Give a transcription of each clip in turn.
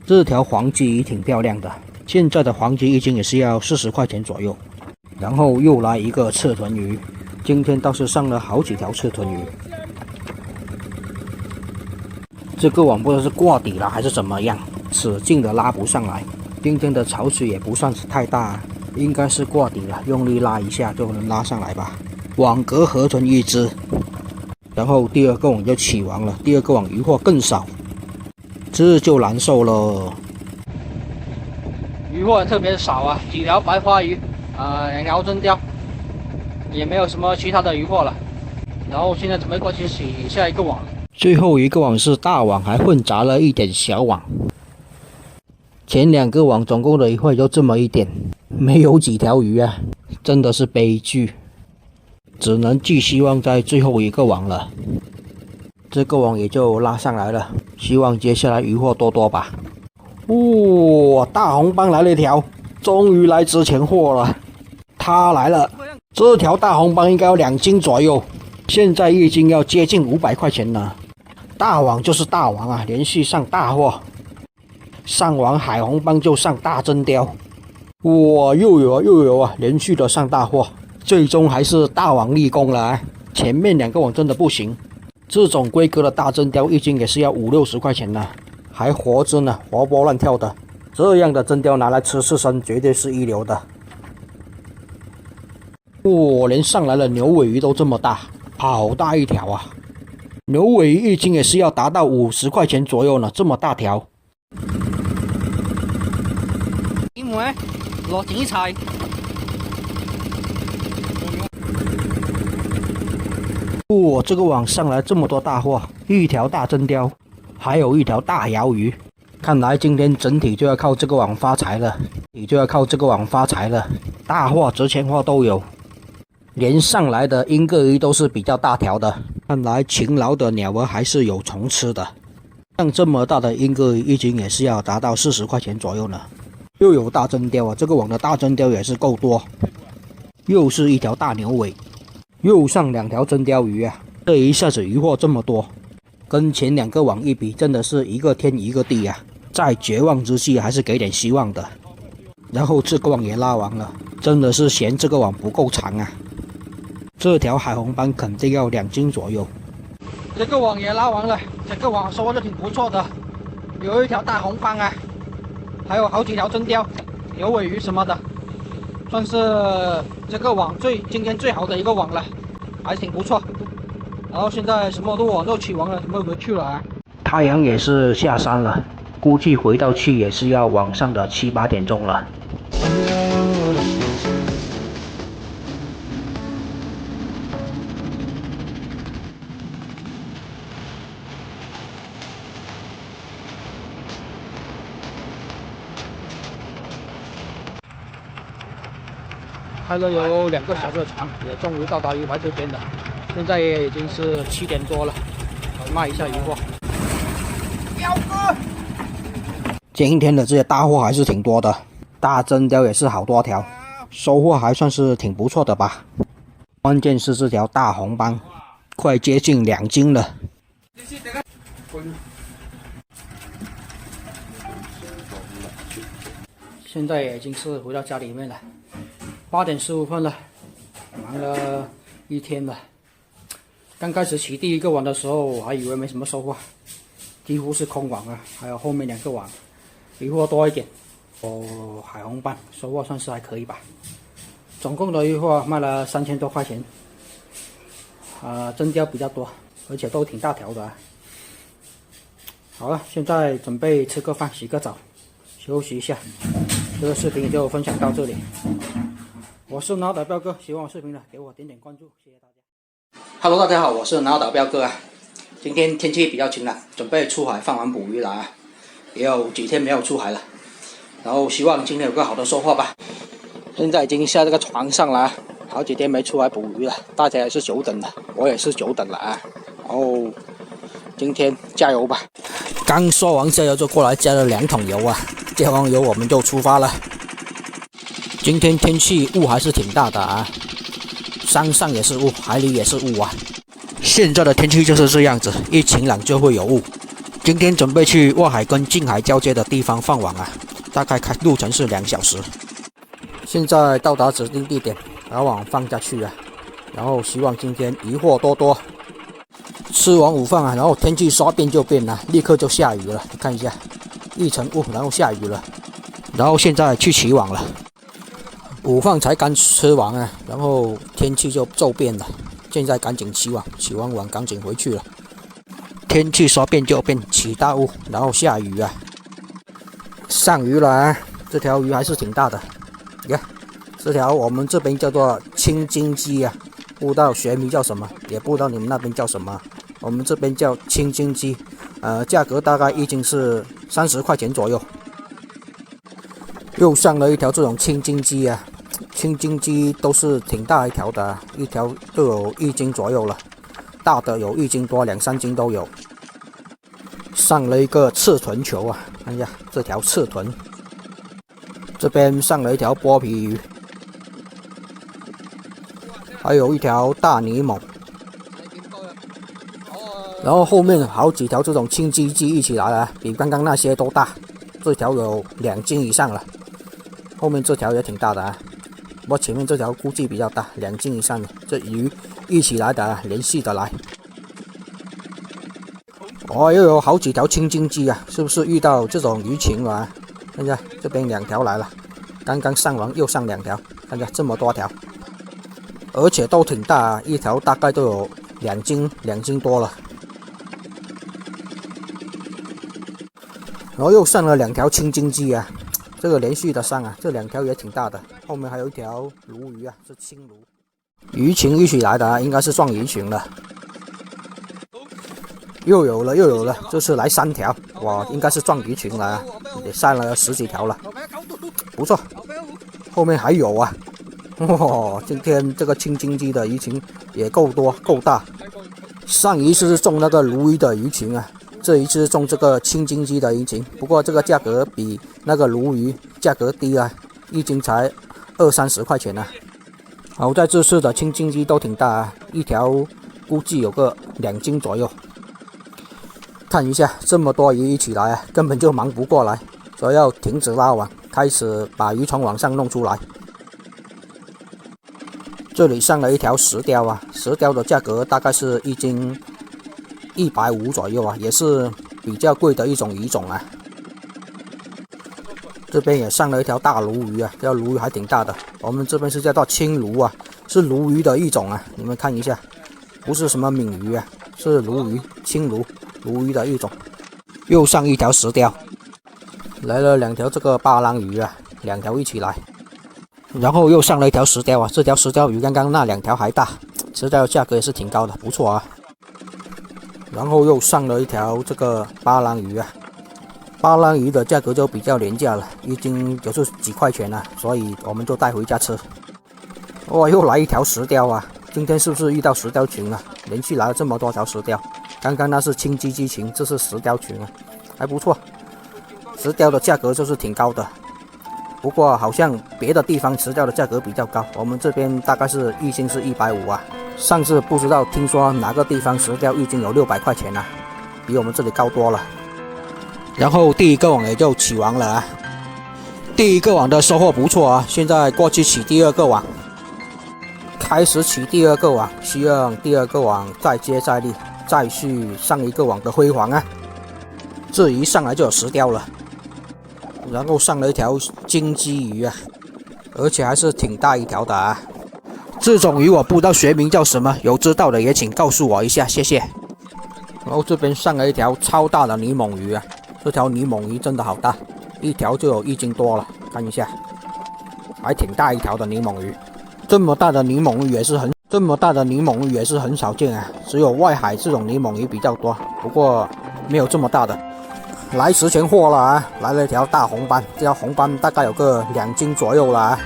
这条黄鲫鱼挺漂亮的，现在的黄鲫一斤也是要40块钱左右。然后又来一个刺豚鱼，今天倒是上了好几条刺豚鱼。这个网不知道是挂底了还是怎么样，使劲的拉不上来。今天的潮水也不算是太大，应该是挂底了，用力拉一下就能拉上来吧。网格河豚一只，然后第二个网就起网了，第二个网渔获更少，这就难受了。渔获特别少啊，几条白花鱼，2条真鲷，也没有什么其他的渔获了。然后现在准备过去洗下一个网。最后一个网是大网，还混杂了一点小网。前2个网总共的渔获就这么一点，没有几条鱼啊，真的是悲剧。只能寄希望在最后一个网了。这个网也就拉上来了，希望接下来渔获多多吧。哇，大红斑来了一条，终于来值钱货了。它来了，这条大红斑应该要2斤左右，现在一斤要接近500块钱了。大网就是大网啊，连续上大货。上完海红斑就上大真鲷，哇，又有啊，连续的上大货，最终还是大网立功了啊。前面2个网真的不行，这种规格的大真鲷一斤也是要50-60块钱呢，还活着呢，活蹦乱跳的。这样的真鲷拿来吃刺身绝对是一流的。哇，连上来的牛尾鱼都这么大，好大一条啊！牛尾鱼一斤也是要达到50块钱左右呢，这么大条。因為落整齊。哇，这个网上来这么多大货，一条大真鲷，还有一条大鳐鱼。看来今天整体就要靠这个网发财了，大货、值钱货都有。连上来的英格鱼都是比较大条的，看来勤劳的鸟儿还是有虫吃的。像这么大的英格鱼一斤也是要达到40块钱左右呢。又有大真鲷啊，这个网的大真鲷也是够多。又是一条大牛尾，又上2条真鲷鱼啊！这一下子渔获这么多，跟前2个网一比，真的是一个天一个地啊！在绝望之际还是给点希望的。然后这个网也拉完了，真的是嫌这个网不够长啊！这条海红斑肯定要2斤左右。这个网也拉完了，这个网收获就挺不错的，有一条大红斑啊，还有好几条真鲷、牛尾鱼什么的，算是这个网今天最好的一个网了，还挺不错。然后现在什么都网都起网了，什么回去了啊？太阳也是下山了，估计回到去也是要晚上的7-8点钟了。开了有2个小时的船，也终于到达鱼排这边了。现在也已经是7点多了，卖一下鱼货。彪哥，今天的这些大货还是挺多的，大真鲷也是好多条，收获还算是挺不错的吧。关键是这条大红斑，快接近2斤了。现在也已经是回到家里面了。8点15分了，忙了一天了。刚开始起第1个网的时候，我还以为没什么收获，几乎是空网啊。还有后面2个网，渔获多一点。海红斑收获算是还可以吧。总共的渔获卖了3000多块钱。真鲷比较多，而且都挺大条的啊。好了，现在准备吃个饭、洗个澡，休息一下。这个视频就分享到这里。我是脑岛彪哥，喜欢我视频的给我点关注，谢谢大家。Hello， 大家好，我是脑岛彪哥啊。今天天气比较晴朗，准备出海放网捕鱼了啊，也有几天没有出海了，然后希望今天有个好的收获吧。现在已经下这个船上了啊，好几天没出来捕鱼了，大家也是久等了，我也是久等了啊。然后今天加油吧！刚说完加油就过来加了2桶油啊，加完油我们就出发了。今天天气雾还是挺大的啊，山上也是雾，海里也是雾啊。现在的天气就是这样子，一晴朗就会有雾，今天准备去外海跟近海交接的地方放网啊，大概路程是2小时。现在到达指定地点，把网放下去啊，然后希望今天渔获多多。吃完午饭啊，然后天气说变就变了，立刻就下雨了。你看一下，一层雾，然后下雨了。然后现在去起网了。午饭才刚吃完啊，然后天气就变了。现在赶紧起网，起完网赶紧回去了。天气说变就变，起大雾，然后下雨啊。上鱼了啊，这条鱼还是挺大的。呀，这条我们这边叫做青金鸡啊，不知道学名叫什么，也不知道你们那边叫什么。我们这边叫青金鸡，价格大概一斤是30块钱左右。又上了一条这种青金鸡啊，青金鸡都是挺大一条的，一条都有1斤左右了，大的有1斤多，2、3斤都有。上了一个刺臀球啊，看一下这条刺臀。这边上了一条剥皮鱼，还有一条大泥猛，然后后面好几条这种青鸡鸡一起来了，比刚刚那些都大，这条有2斤以上了，后面这条也挺大的啊，不过前面这条估计比较大，2斤以上的，这鱼一起来的啊，连续的来。哦，又有好几条青金鸡啊，是不是遇到这种鱼情了啊？看一下这边2条来了，刚刚上完又上2条，看一下这么多条，而且都挺大啊，一条大概都有2斤多了。然后又上了2条青金鸡啊，这个连续的上啊，这2条也挺大的，后面还有一条鲈鱼啊，是青鲈，鱼群一起来的啊，应该是撞鱼群了。又有了，这次来3条，哇，应该是撞鱼群了啊，也上了10几条了，不错。后面还有啊，哇，今天这个青金鸡的鱼群也够多够大。上一次是中那个鲈鱼的鱼群啊，这一次中这个青金鸡的鱼群，不过这个价格比那个鲈鱼价格低啊，1斤才20、30块钱啊。好在这次的青金鸡都挺大啊，一条估计有个2斤左右。看一下这么多鱼一起来啊，根本就忙不过来，所以要停止拉网，开始把鱼从网上弄出来。这里上了一条石雕啊，石雕的价格大概是1斤150左右啊，也是比较贵的一种鱼种啊。这边也上了一条大鲈鱼啊，这条鲈鱼还挺大的，我们这边是叫做青鲈啊，是鲈鱼的一种啊，你们看一下，不是什么闽鱼啊，是鲈鱼，青鲈。鲈鱼的一种。又上一条石雕，来了2条这个巴郎鱼啊，2条一起来，然后又上了一条石雕啊，这条石雕鱼刚刚那2条还大，石雕价格也是挺高的，不错啊。然后又上了一条这个巴郎鱼啊，巴郎鱼的价格就比较廉价了，1斤就是几块钱啊，所以我们就带回家吃。哇，又来一条石雕啊，今天是不是遇到石雕群了？连续来了这么多条石雕。刚刚那是青鸡鸡群，这是石雕群啊，还不错。石雕的价格就是挺高的，不过好像别的地方石雕的价格比较高，我们这边大概是1斤是150啊。上次不知道听说哪个地方石雕1斤有600块钱啊，比我们这里高多了。然后第一个网也就起网了啊，第一个网的收获不错啊，现在过去起第2个网，开始起第2个网，希望第2个网再接再厉。再续上一个网的辉煌啊！这一上来就有石雕了，然后上了一条金鸡鱼啊，而且还是挺大一条的啊。这种鱼我不知道学名叫什么，有知道的也请告诉我一下，谢谢。然后这边上了一条超大的泥猛鱼啊，这条泥猛鱼真的好大，一条就有1斤多了，看一下，还挺大一条的泥猛鱼。这么大的泥猛鱼也是很少见啊，只有外海这种泥猛鱼比较多，不过没有这么大的。来值钱货了啊，来了一条大红斑，这条红斑大概有个2斤左右了啊。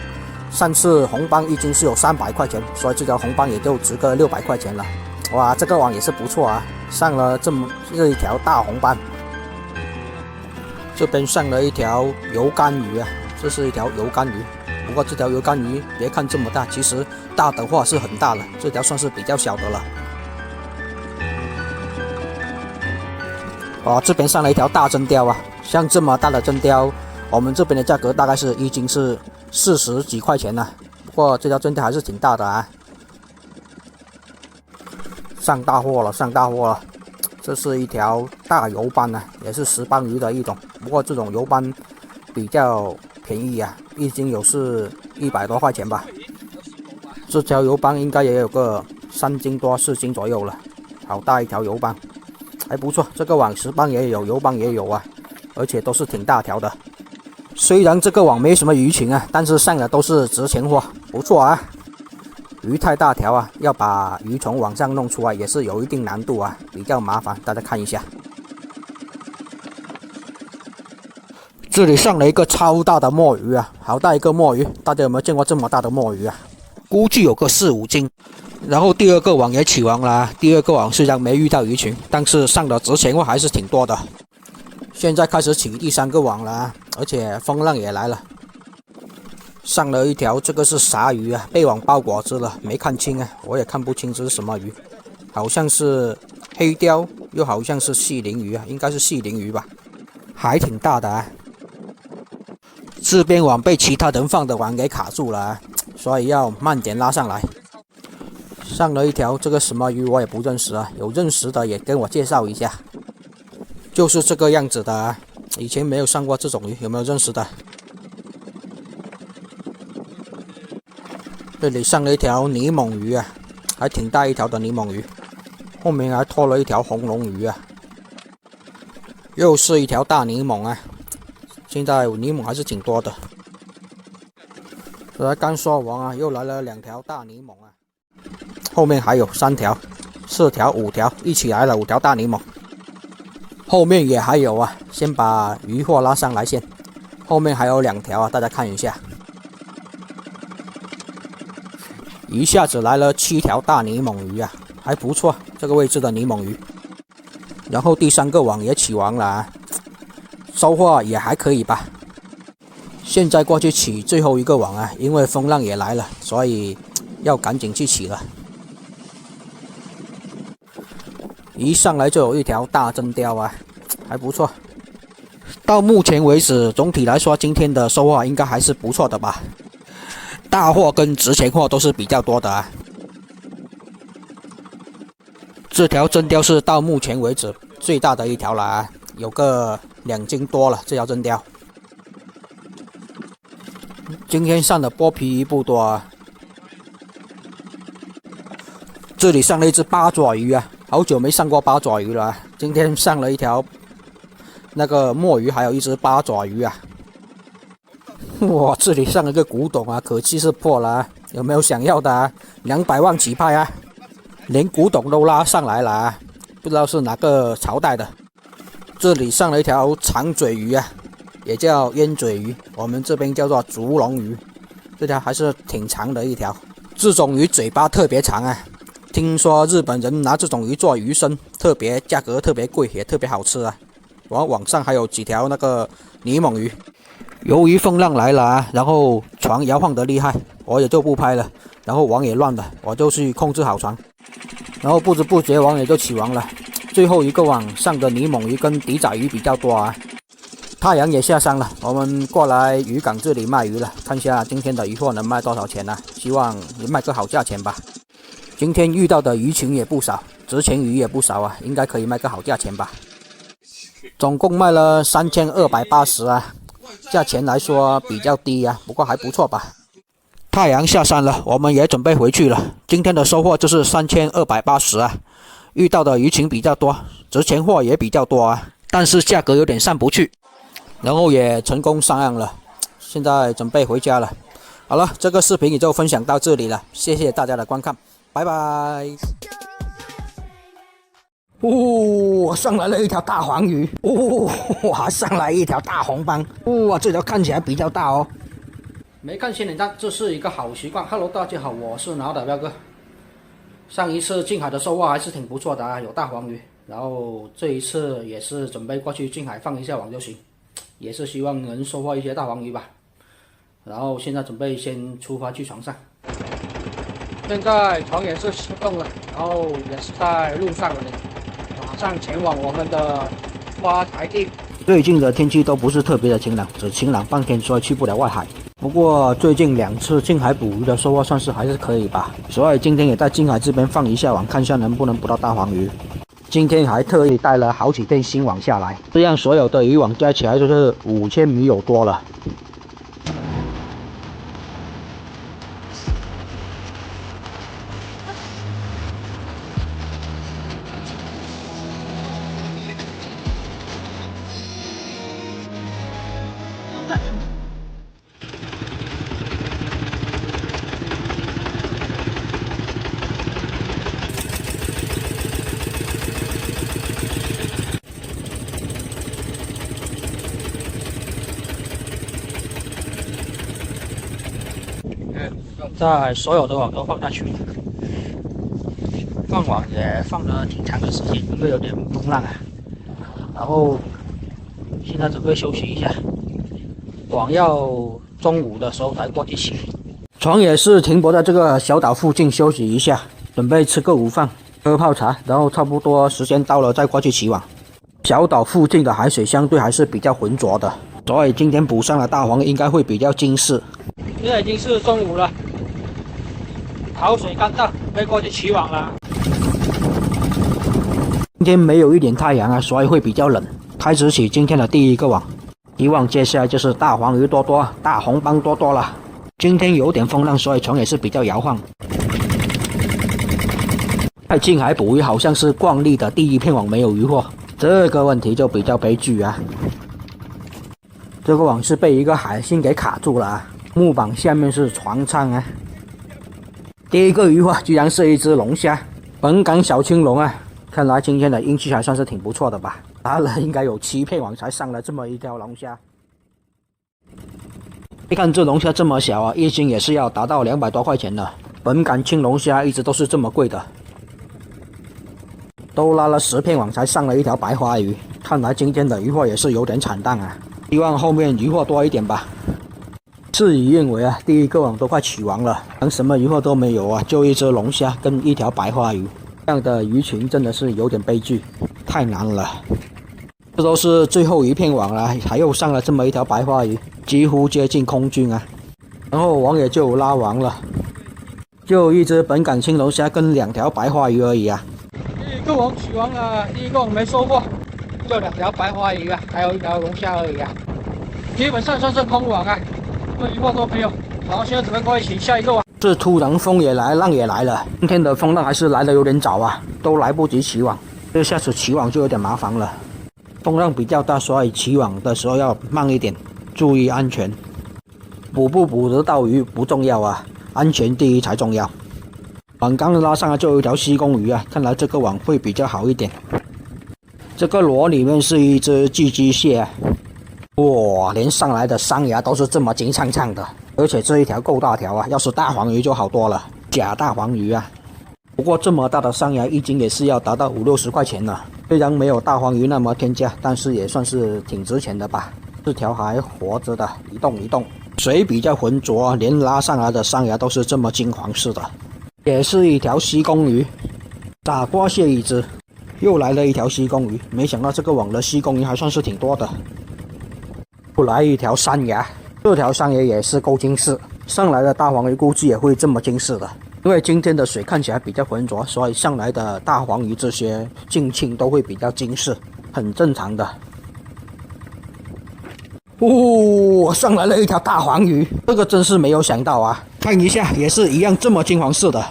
上次红斑1斤是有300块钱，所以这条红斑也就值个600块钱了。哇，这个网也是不错啊，上了这一条大红斑。这边上了一条油甘鱼啊，这是一条油甘鱼。不过这条油甘鱼别看这么大，其实大的话是很大了，这条算是比较小的了。哦，这边上了一条大真鲷啊，像这么大的真鲷，我们这边的价格大概是一斤是40几块钱呢。不过这条真鲷还是挺大的啊。上大货了，上大货了！这是一条大油斑啊，也是石斑鱼的一种。不过这种油斑比较便宜啊，一斤有是100多块钱吧。这条油斑应该也有个3斤多、4斤左右了，好大一条油斑，还不错。这个网石斑也有，油斑也有啊，而且都是挺大条的。虽然这个网没什么鱼群啊，但是上的都是值钱货，不错啊。鱼太大条啊，要把鱼从网上弄出来也是有一定难度啊，比较麻烦。大家看一下，这里上了一个超大的墨鱼啊，好大一个墨鱼！大家有没有见过这么大的墨鱼啊？估计有个4、5斤。然后第二个网也起网了，第二个网虽然没遇到鱼群，但是上的值钱货还是挺多的。现在开始起第3个网了，而且风浪也来了。上了一条，这个是啥鱼啊？被网包裹着了，没看清啊，我也看不清这是什么鱼，好像是黑鲷，又好像是细鳞鱼啊，应该是细鳞鱼吧，还挺大的啊。这边网被其他人放的网给卡住了啊，所以要慢点拉上来。上了一条，这个什么鱼我也不认识啊，有认识的也跟我介绍一下。就是这个样子的啊，以前没有上过这种鱼，有没有认识的？这里上了一条泥猛鱼啊，还挺大一条的泥猛鱼，后面还拖了一条红龙鱼啊，又是一条大泥猛啊。现在泥猛还是挺多的。这才刚刷完啊，又来了2条大泥猛啊，后面还有3条、4条、5条，一起来了5条大泥猛。后面也还有啊，先把鱼货拉上来先。后面还有2条啊，大家看一下。一下子来了7条大泥猛鱼啊，还不错，这个位置的泥猛鱼。然后第3个网也起网了啊，收获也还可以吧。现在过去起最后一个网啊，因为风浪也来了，所以要赶紧去起了。一上来就有一条大真鲷啊，还不错。到目前为止，总体来说今天的收获应该还是不错的吧。大货跟值钱货都是比较多的啊。这条真鲷是到目前为止最大的一条了啊，有个2斤多了。这条真鲷今天上的剥皮鱼不多啊。这里上了一只八爪鱼啊，好久没上过八爪鱼了啊。今天上了一条那个墨鱼，还有一只八爪鱼啊。哇，这里上了个古董啊，可气是破了啊！有没有想要的啊？200万起拍啊！连古董都拉上来了啊！不知道是哪个朝代的。这里上了一条长嘴鱼啊，也叫烟嘴鱼，我们这边叫做竹笼鱼。这条还是挺长的一条，这种鱼嘴巴特别长啊。听说日本人拿这种鱼做鱼生，价格特别贵，也特别好吃啊。网上还有几条那个泥猛鱼。由于风浪来了啊，然后船摇晃得厉害，我也就不拍了，然后网也乱了，我就去控制好船，然后不知不觉网也就起网了。最后一个网上的泥猛鱼跟底仔鱼比较多啊。太阳也下山了，我们过来渔港这里卖鱼了，看一下今天的鱼货能卖多少钱呢？希望卖个好价钱吧。今天遇到的鱼群也不少，值钱鱼也不少啊，应该可以卖个好价钱吧。总共卖了3280啊。价钱来说比较低啊，不过还不错吧。太阳下山了，我们也准备回去了。今天的收获就是3280啊，遇到的鱼群比较多，值钱货也比较多啊，但是价格有点上不去。然后也成功上岸了，现在准备回家了。好了，这个视频也就分享到这里了，谢谢大家的观看，拜拜。哦，上来了一条大黄鱼，哦，哇，上来一条大红斑，哇，这条看起来比较大哦。没看先点赞，这是一个好习惯。Hello， 大家好，我是脑袋彪哥。上一次近海的收获还是挺不错的啊，有大黄鱼。然后这一次也是准备过去近海放一下网就行，也是希望能收获一些大黄鱼吧。然后现在准备先出发去船上。现在船也是启动了，然后也是在路上了。马上前往我们的发财地。最近的天气都不是特别的晴朗，只晴朗半天，所以去不了外海。不过最近2次近海捕鱼的收获算是还是可以吧，所以今天也在近海这边放一下网，看一下能不能捕到大黄鱼。今天还特意带了好几片新网下来，这样所有的渔网加起来就是5000米有多了。在所有的网都放下去了，放网也放了挺长的时间，因为有点风浪啊。然后现在准备休息一下，网要中午的时候才过去起。船也是停泊在这个小岛附近休息一下，准备吃个午饭，喝泡茶，然后差不多时间到了再过去起网。小岛附近的海水相对还是比较浑浊的，所以今天捕上的大黄应该会比较精细。现在已经是中午了，潮水干燥，可以过去起网了。今天没有一点太阳啊，所以会比较冷。开始起今天的第一个网，希望接下来就是大黄鱼多多，大红斑多多了。今天有点风浪，所以船也是比较摇晃。在近海捕鱼好像是惯例的第一片网没有渔获，这个问题就比较悲剧啊。这个网是被一个海星给卡住了啊，木板下面是船舱啊。第一个渔获居然是一只龙虾，本港小青龙啊，看来今天的运气还算是挺不错的吧，拿了应该有7片网才上了这么一条龙虾。一看这龙虾这么小啊，1斤也是要达到200多块钱的。本港青龙虾一直都是这么贵的，都拉了10片网才上了一条白花鱼，看来今天的渔获也是有点惨淡啊，希望后面渔获多一点吧。事与愿违啊，第一个网都快起完了，什么渔获都没有啊，就一只龙虾跟一条白花鱼，这样的鱼群真的是有点悲剧，太难了。这都是最后一片网了，还又上了这么一条白花鱼，几乎接近空军啊。然后网也就拉完了，就一只本港青龙虾跟2条白花鱼而已啊。第一个网起完了，第一个网没收获，就2条白花鱼啊，还有1条龙虾而已啊，基本上算是空网啊，什么渔获都没有。然后现在准备过去起下一个网。是突然风也来，浪也来了，今天的风浪还是来得有点早啊，都来不及起网，这下次起网就有点麻烦了。风浪比较大，所以起网的时候要慢一点，注意安全。捕不捕得到鱼不重要啊，安全第一才重要。网刚拉上来就有一条西宫鱼啊，看来这个网会比较好一点。这个螺里面是一只寄居蟹啊，哇，连上来的山牙都是这么金灿灿的，而且这一条够大条啊，要是大黄鱼就好多了，假大黄鱼啊。不过这么大的山牙1斤也是要达到50-60块钱了，虽然没有大黄鱼那么天价，但是也算是挺值钱的吧。这条还活着的，一动一动，水比较浑浊，连拉上来的山牙都是这么金黄色的。也是一条西宫鱼，打瓜蟹一只，又来了一条西宫鱼，没想到这个网的西宫鱼还算是挺多的。又来一条山牙，这条山牙也是够精细，上来的大黄鱼估计也会这么精细的。因为今天的水看起来比较浑浊，所以上来的大黄鱼这些近亲都会比较精细，很正常的。哦，上来了一条大黄鱼，这个真是没有想到啊！看一下，也是一样这么金黄色的。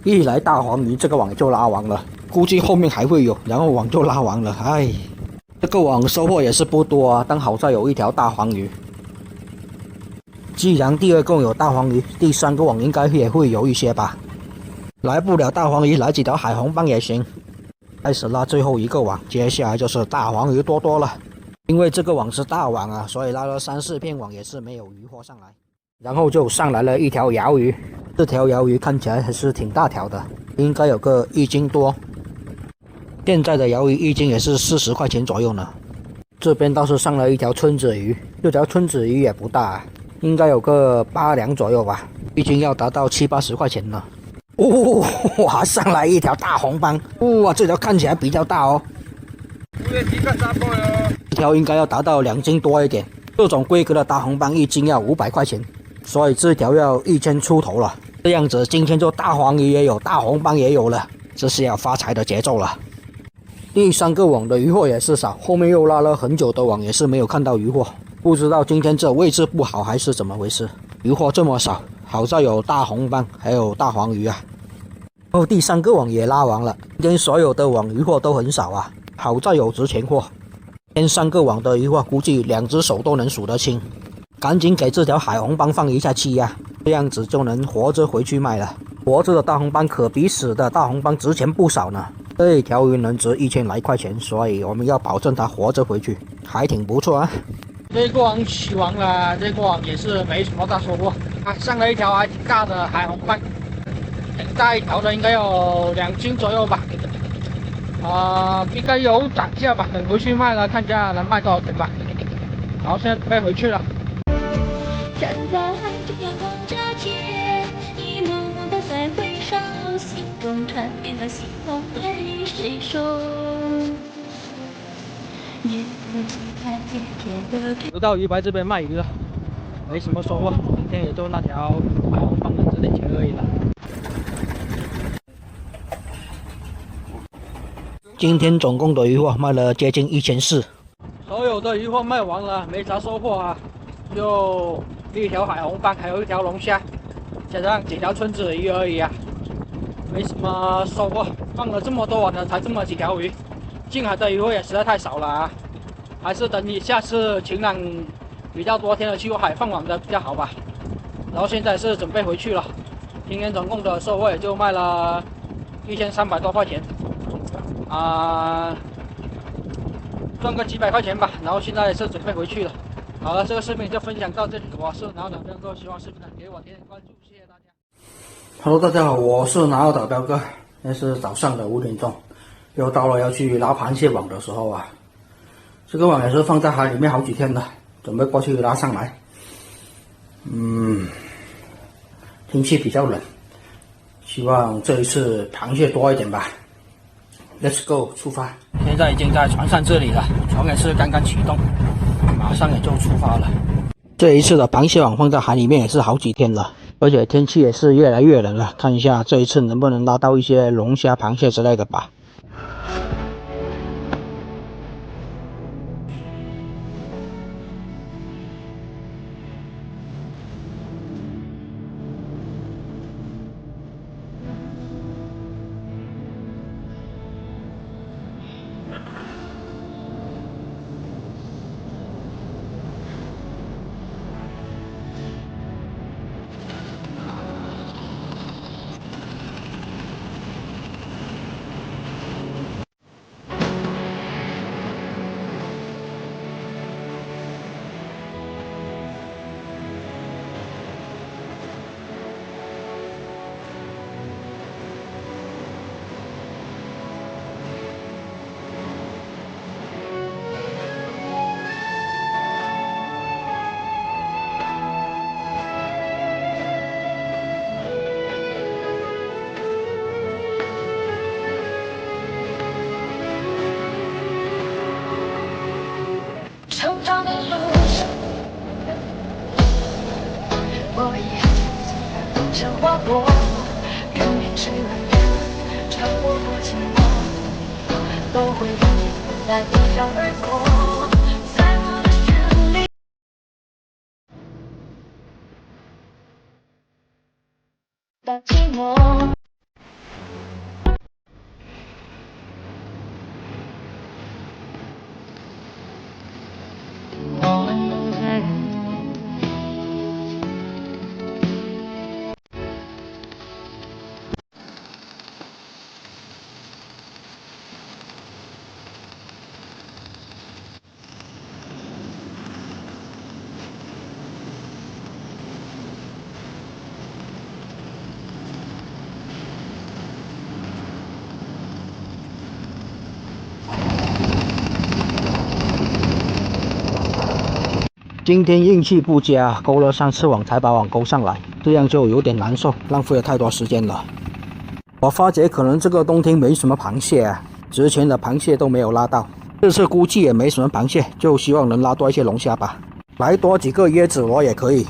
一来大黄鱼，这个网就拉完了，估计后面还会有，然后网就拉完了。哎，这个网收获也是不多啊，但好在有一条大黄鱼。既然第2个有大黄鱼，第3个网应该也会有一些吧。来不了大黄鱼，来几条海红斑也行。开始拉最后一个网，接下来就是大黄鱼多多了。因为这个网是大网啊，所以拉了3-4片网也是没有渔获上来。然后就上来了一条鳐鱼，这条鳐鱼看起来还是挺大条的，应该有个1斤多。现在的鳐鱼1斤也是40块钱左右呢。这边倒是上了一条春子鱼，这条春子鱼也不大啊，应该有个8两左右吧，1斤要达到70-80块钱呢。哇，上来一条大红斑，哇，这条看起来比较大哦。一条应该要达到2斤多一点。这种规格的大红斑一斤要500块钱，所以这条要1000出头了。这样子，今天就大黄鱼也有，大红斑也有了，这是要发财的节奏了。第3个网的鱼货也是少，后面又拉了很久的网，也是没有看到鱼货。不知道今天这位置不好还是怎么回事，鱼货这么少，好在有大红斑还有大黄鱼啊。然后第3个网也拉完了，今天所有的网鱼货都很少啊，好在有值钱货。今天3个网的鱼货估计2只手都能数得清，赶紧给这条海红斑放一下气呀，这样子就能活着回去卖了。活着的大红斑可比死的大红斑值钱不少呢。这一条鱼能值1000来块钱，所以我们要保证它活着回去，还挺不错啊。这个网起网了，这个网也是没什么大收获啊，上了一条还挺大的海红斑，挺大一条的，应该有2斤左右吧。应该有涨价吧，等回去卖了，看一下能卖多少钱吧。好，现在准备回去了。站在海中仰望着天，一幕幕的在回首，心中缠绵的心痛对谁说？又到鱼白这边卖鱼了，没什么收获，今天也就那条海红斑能值点钱而已了。今天总共的鱼货卖了接近1400，所有的鱼货卖完了，没啥收获啊，就一条海红斑，还有一条龙虾，加上几条村子鱼而已啊，没什么收获。放了这么多网了，才这么几条鱼，近海的鱼货也实在太少了啊，还是等你下次晴朗比较多天的去海放网的比较好吧。然后现在是准备回去了，今天总共的收获也就卖了1300多块钱。赚个几百块钱吧，然后现在是准备回去了。好了，这个视频就分享到这里，我是挠脑彪哥，希望视频能给我点点关注，谢谢大家。Hello， 大家好，我是挠脑彪哥，现在是早上的5点钟，又到了要去拉螃蟹网的时候啊。这个网也是放在海里面好几天了，准备过去拉上来。天气比较冷，希望这一次螃蟹多一点吧。Let's go， 出发！现在已经在船上这里了，船也是刚刚启动，马上也就出发了。这一次的螃蟹网放在海里面也是好几天了，而且天气也是越来越冷了，看一下这一次能不能拉到一些龙虾、螃蟹之类的吧。成长的路上，我已很像花朵，任凭谁来穿过多情话，都会因你在一笑而过，在我的眼里的寂寞。今天运气不佳，勾了3次网才把网勾上来，这样就有点难受，浪费了太多时间了。我发觉可能这个冬天没什么螃蟹啊，之前的螃蟹都没有拉到，这次估计也没什么螃蟹，就希望能拉多一些龙虾吧，来多几个椰子螺也可以。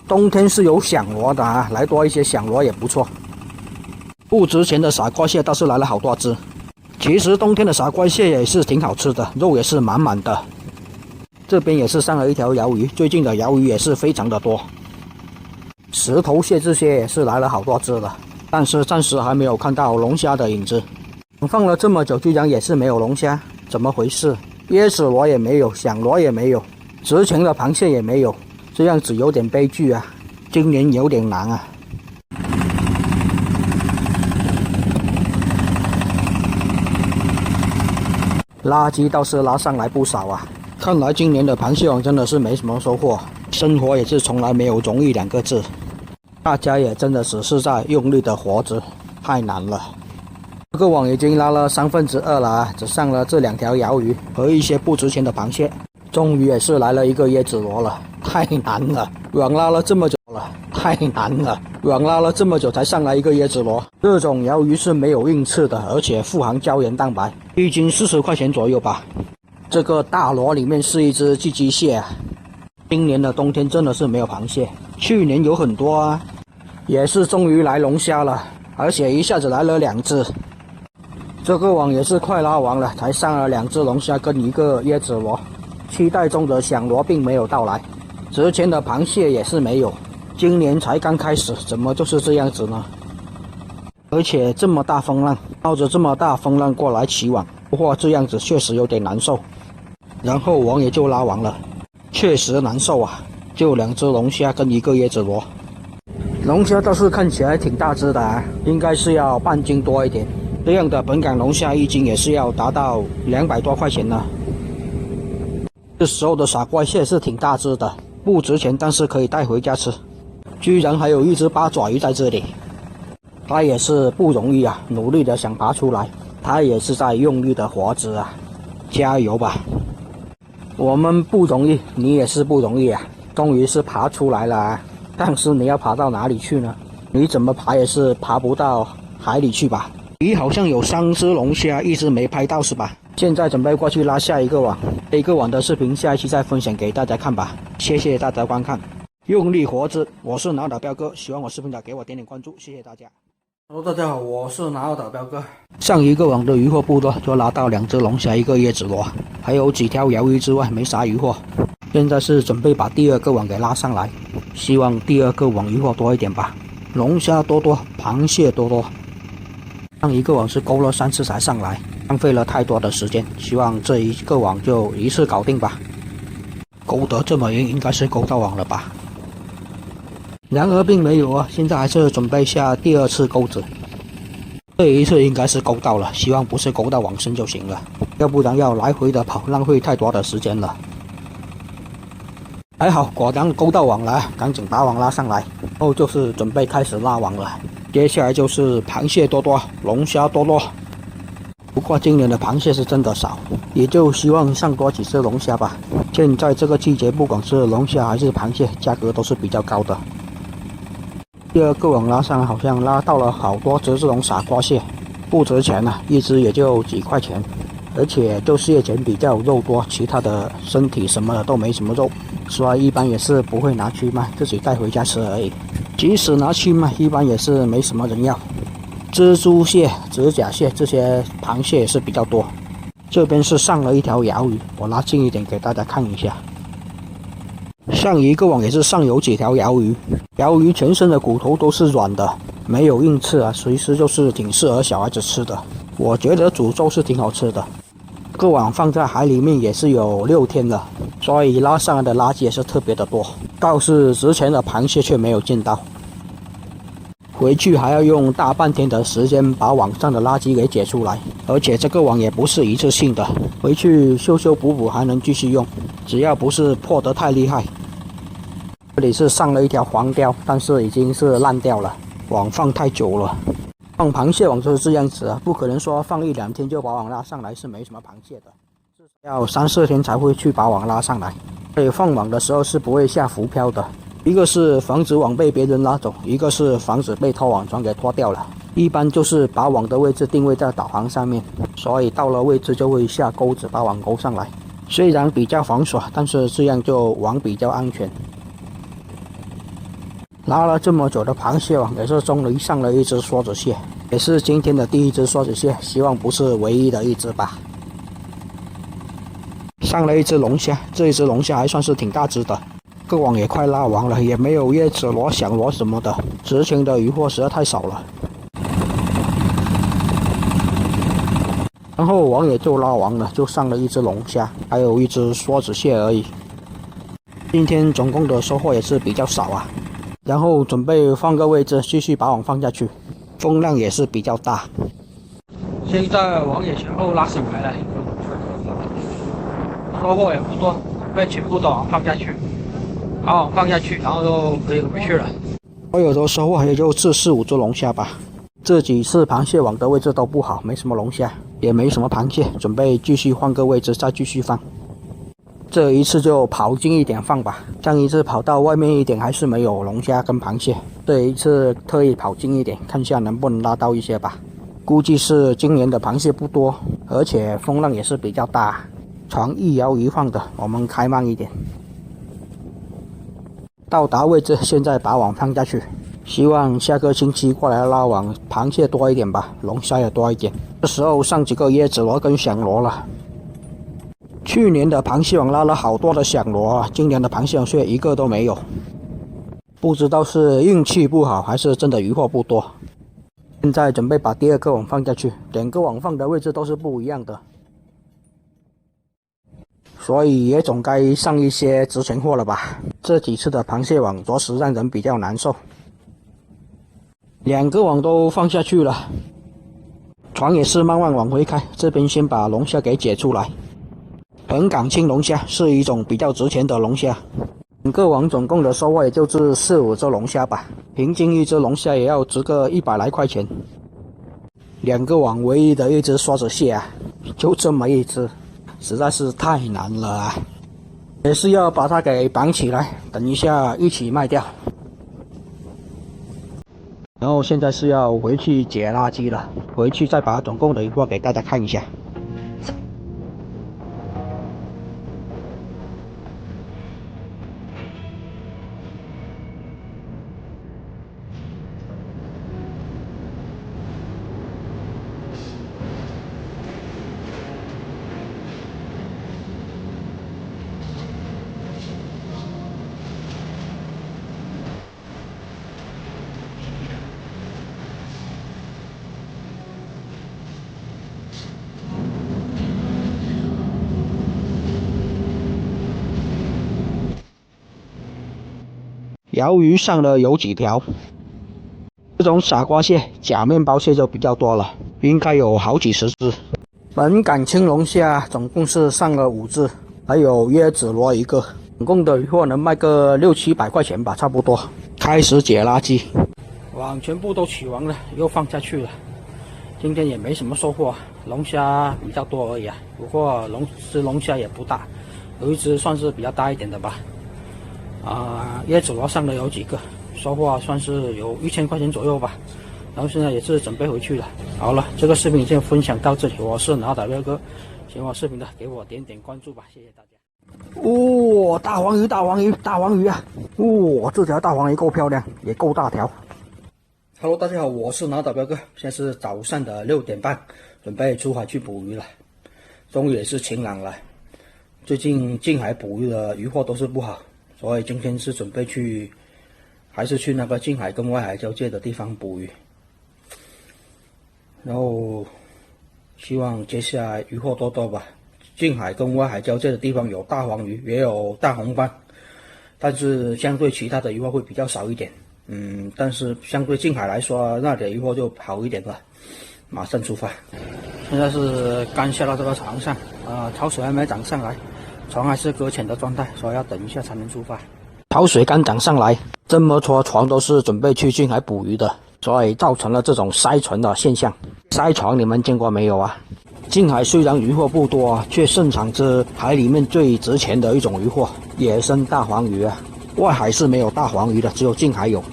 冬天是有响螺的啊，来多一些响螺也不错。不值钱的傻瓜蟹倒是来了好多只。其实冬天的傻瓜蟹也是挺好吃的，肉也是满满的。这边也是上了一条鳐鱼，最近的鳐鱼也是非常的多。石头蟹这些也是来了好多只了，但是暂时还没有看到龙虾的影子。放了这么久，居然也是没有龙虾，怎么回事？椰子螺也没有，响螺也没有，值钱的螃蟹也没有，这样子有点悲剧啊！今年有点难啊。垃圾倒是拉上来不少啊，看来今年的螃蟹网真的是没什么收获，生活也是从来没有容易2个字，大家也真的只是在用力的活着，太难了。这个网已经拉了2/3了啊，只上了这2条鳐鱼和一些不值钱的螃蟹，终于也是来了一个椰子螺了，太难了，网拉了这么久了，太难了，网拉了这么久才上来一个椰子螺，这种鳐鱼是没有硬刺的，而且富含胶原蛋白，一斤40块钱左右吧。这个大螺里面是一只寄居蟹啊。今年的冬天真的是没有螃蟹，去年有很多啊，也是终于来龙虾了，而且一下子来了2只。这个网也是快拉完了，才上了2只龙虾跟一个椰子螺，期待中的响螺并没有到来，值钱的螃蟹也是没有。今年才刚开始，怎么就是这样子呢？而且这么大风浪，冒着这么大风浪过来起网，不过这样子确实有点难受。然后网也就拉完了，确实难受啊！就2只龙虾跟一个椰子螺，龙虾倒是看起来挺大只的啊，应该是要半斤多一点。这样的本港龙虾1斤也是要达到200多块钱呢。这时候的傻瓜蟹是挺大只的，不值钱，但是可以带回家吃。居然还有一只八爪鱼在这里，它也是不容易啊，努力的想爬出来，它也是在用力的活着啊，加油吧！我们不容易，你也是不容易啊，终于是爬出来了啊！但是你要爬到哪里去呢？你怎么爬也是爬不到海里去吧？鱼好像有3只龙虾，一直没拍到是吧？现在准备过去拉下一个网，这个网的视频下一期再分享给大家看吧。谢谢大家观看，用力活着，我是拿岛彪哥，喜欢我视频的给我点点关注，谢谢大家。Hello， 大家好，我是拿岛彪哥。上一个网的渔获不多，就拉到2只龙虾，一个椰子螺，还有几条鳐鱼之外，没啥渔获。现在是准备把第2个网给拉上来，希望第2个网渔获多一点吧。龙虾多多，螃蟹多多。上一个网是勾了3次才上来，浪费了太多的时间，希望这一个网就一次搞定吧。勾得这么硬，应该是勾到网了吧？然而并没有啊，现在还是准备下第2次钩子。这一次应该是勾到了，希望不是勾到网身就行了，要不然要来回的跑，浪费太多的时间了。还好，果然勾到网了，赶紧把网拉上来，然后就是准备开始拉网了。接下来就是螃蟹多多，龙虾多多。不过今年的螃蟹是真的少，也就希望上多几只龙虾吧。现在这个季节，不管是龙虾还是螃蟹，价格都是比较高的。第2个网拉上来，好像拉到了好多只这种傻瓜蟹，不值钱啊，一只也就几块钱，而且就蟹钳比较肉多，其他的身体什么的都没什么肉，所以一般也是不会拿去卖，自己带回家吃而已。即使拿去卖，一般也是没什么人要。蜘蛛蟹、指甲蟹这些螃蟹也是比较多。这边是上了一条鳐鱼，我拉近一点给大家看一下。上一个网也是上有几条鳐鱼，鳐鱼全身的骨头都是软的，没有硬刺啊，随时就是挺适合小孩子吃的。我觉得煮粥是挺好吃的。这个网放在海里面也是有6天了，所以拉上来的垃圾也是特别的多，倒是值钱的螃蟹却没有见到。回去还要用大半天的时间把网上的垃圾给解出来，而且这个网也不是一次性的，回去修修补补还能继续用，只要不是破得太厉害。这里是上了一条黄鲷，但是已经是烂掉了，网放太久了。放螃蟹网就是这样子啊，不可能说放1、2天就把网拉上来，是没什么螃蟹的，要3、4天才会去把网拉上来。所以放网的时候是不会下浮漂的，一个是防止网被别人拉走，一个是防止被拖网船给拖掉了。一般就是把网的位置定位在导航上面，所以到了位置就会下钩子把网勾上来。虽然比较繁琐，但是这样就网比较安全。拉了这么久的螃蟹网，也是终于上了一只梭子蟹，也是今天的第一只梭子蟹，希望不是唯一的一只吧。上了一只龙虾，这一只龙虾还算是挺大只的。个网也快拉完了，也没有椰子螺、响螺什么的，值钱的渔获实在太少了。然后网也就拉完了，就上了一只龙虾，还有一只梭子蟹而已。今天总共的收获也是比较少啊。然后准备换个位置，继续把网放下去，风浪也是比较大。现在网也前后拉上来了，收获也不多，被全部的网放下去，把网放下去，然后就可以回去了。我有的收获也就4、5只龙虾吧。这几次螃蟹网的位置都不好，没什么龙虾，也没什么螃蟹，准备继续换个位置再继续放。这一次就跑近一点放吧，上一次跑到外面一点还是没有龙虾跟螃蟹，这一次特意跑近一点，看下能不能拉到一些吧。估计是今年的螃蟹不多，而且风浪也是比较大，船一摇一晃的，我们开慢一点。到达位置，现在把网放下去，希望下个星期过来拉网，螃蟹多一点吧，龙虾也多一点。这时候上几个椰子螺跟响螺了。去年的螃蟹网拉了好多的响螺啊，今年的螃蟹网却一个都没有，不知道是运气不好还是真的渔获不多。现在准备把第二个网放下去，2个网放的位置都是不一样的，所以也总该上一些值钱货了吧。这几次的螃蟹网着实让人比较难受。2个网都放下去了，船也是慢慢往回开，这边先把龙虾给解出来。本港青龙虾是一种比较值钱的龙虾，整个网总共的收获也就是4、5只龙虾吧，平均一只龙虾也要值个100来块钱。2个网唯一的一只梭子蟹啊，就这么一只，实在是太难了啊！也是要把它给绑起来，等一下一起卖掉。然后现在是要回去捡垃圾了，回去再把总共的渔获给大家看一下。鳐鱼上了有几条，这种傻瓜蟹、假面包蟹就比较多了，应该有好几十只。本港青龙虾总共是上了5只，还有椰子螺1个，总共的渔获能卖个6、700块钱吧，差不多。开始捡垃圾，网全部都取完了，又放下去了。今天也没什么收获，龙虾比较多而已啊，不过龙虾也不大，有一只算是比较大一点的吧。椰子螺上了有几个，收获算是有1000块钱左右吧。然后现在也是准备回去了。好了，这个视频就分享到这里，我是脑袋彪哥，喜欢我视频的给我点点关注吧，谢谢大家。大黄鱼，大黄鱼，大黄鱼啊！这条大黄鱼够漂亮，也够大条。Hello， 大家好，我是脑袋彪哥，现在是早上的6点半，准备出海去捕鱼了。终于也是晴朗了，最近近海捕鱼的渔获都是不好。所以今天是准备还是去那个近海跟外海交界的地方捕鱼，然后希望接下来渔获多多吧。近海跟外海交界的地方有大黄鱼，也有大红斑，但是相对其他的渔获会比较少一点。但是相对近海来说，那点渔获就好一点了。马上出发。现在是刚下到这个船上，潮水还没涨上来。船还是搁浅的状态，所以要等一下才能出发。潮水刚涨上来，这么多船都是准备去近海捕鱼的，所以造成了这种塞船的现象。塞船你们见过没有啊？近海虽然渔获不多，却盛产着海里面最值钱的一种渔获——野生大黄鱼啊。外海是没有大黄鱼的，只有近海有。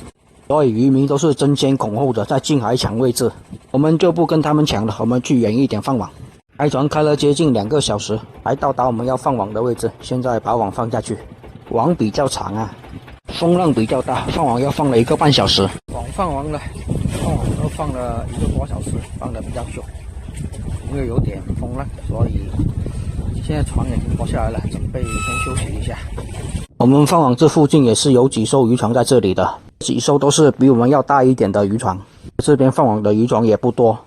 所以渔民都是争先恐后的在近海抢位置，我们就不跟他们抢了，我们去远一点放网。开船开了接近2个小时，才到达我们要放网的位置。现在把网放下去，网比较长啊，风浪比较大，放网要放了1个半小时。网放完了，放网都放了1个多小时，放的比较久，因为有点风浪，所以现在船也停泊下来了，准备先休息一下。我们放网这附近也是有几艘渔船在这里的，几艘都是比我们要大一点的渔船。这边放网的渔船也不多。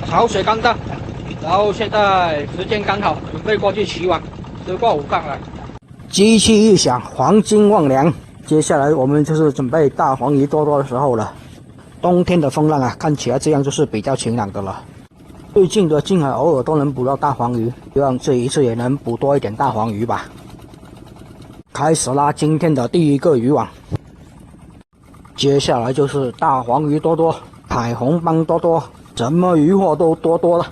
潮水刚到，然后现在时间刚好，准备过去起网，吃过午饭了。机器一响，黄金万两。接下来我们就是准备大黄鱼多多的时候了。冬天的风浪啊，看起来这样就是比较晴朗的了。最近的近海偶尔都能捕到大黄鱼，希望这一次也能捕多一点大黄鱼吧。开始拉今天的第1个渔网，接下来就是大黄鱼多多、彩虹斑多多，什么渔获都多多了。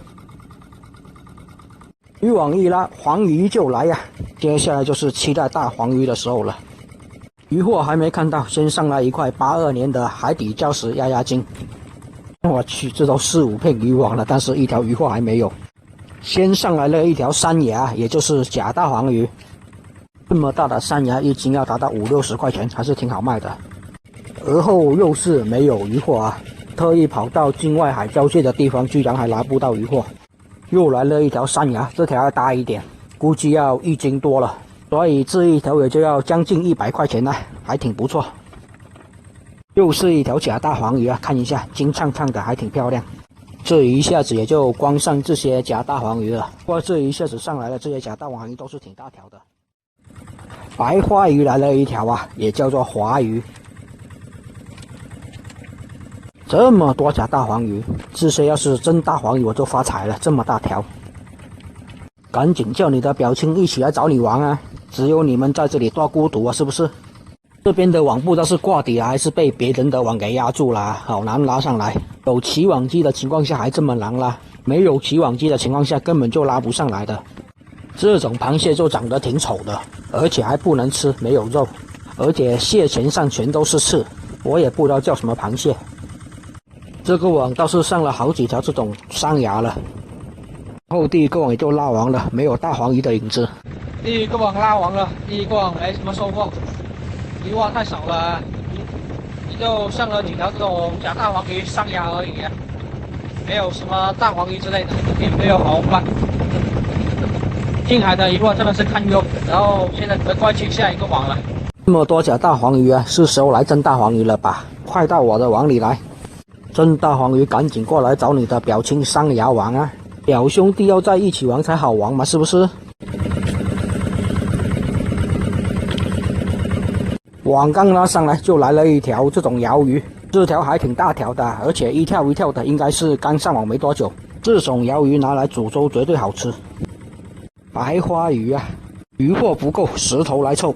渔网一拉，黄鱼就来呀！接下来就是期待大黄鱼的时候了。渔获还没看到，先上来一块82年的海底礁石压压惊。我去，这都4、5片渔网了，但是一条渔获还没有。先上来了一条山芽，也就是假大黄鱼。这么大的山芽一斤要达到50、60块钱，还是挺好卖的。而后又是没有渔获啊，特意跑到境外海交界的地方，居然还拿不到渔获。又来了一条山芽，这条要大一点，估计要1斤多了，所以这一条也就要将近100块钱了，还挺不错。又是一条假大黄鱼啊，看一下，金灿灿的，还挺漂亮。这一下子也就光上这些假大黄鱼了，不过这一下子上来了，这些假大黄鱼都是挺大条的。白花鱼来了一条啊，也叫做华鱼。这么多假大黄鱼，这些要是真大黄鱼我就发财了，这么大条。赶紧叫你的表亲一起来找你玩啊，只有你们在这里多孤独啊，是不是？这边的网不知道是挂底了还是被别人的网给压住了，好难拉上来。有起网机的情况下还这么难拉，没有起网机的情况下根本就拉不上来的。这种螃蟹就长得挺丑的，而且还不能吃，没有肉，而且蟹钳上全都是刺，我也不知道叫什么螃蟹。这个网倒是上了好几条这种山芽了，然后第1个网也就拉完了，没有大黄鱼的影子。第1个网拉完了，第1个网没什么收获，渔获太少了，也就上了几条这种假大黄鱼山芽而已，没有什么大黄鱼之类的，也没有黄斑。近海的渔获真的是堪忧，然后现在准备过去下一个网了。这么多假大黄鱼啊，是时候来真大黄鱼了吧？快到我的网里来！真大黄鱼赶紧过来找你的表亲山芽玩啊！表兄弟要在一起玩才好玩嘛，是不是？网刚拉上来就来了一条这种鳐鱼，这条还挺大条的，而且一跳一跳的，应该是刚上网没多久。这种鳐鱼拿来煮粥绝对好吃。白花鱼啊，渔获不够，石头来凑。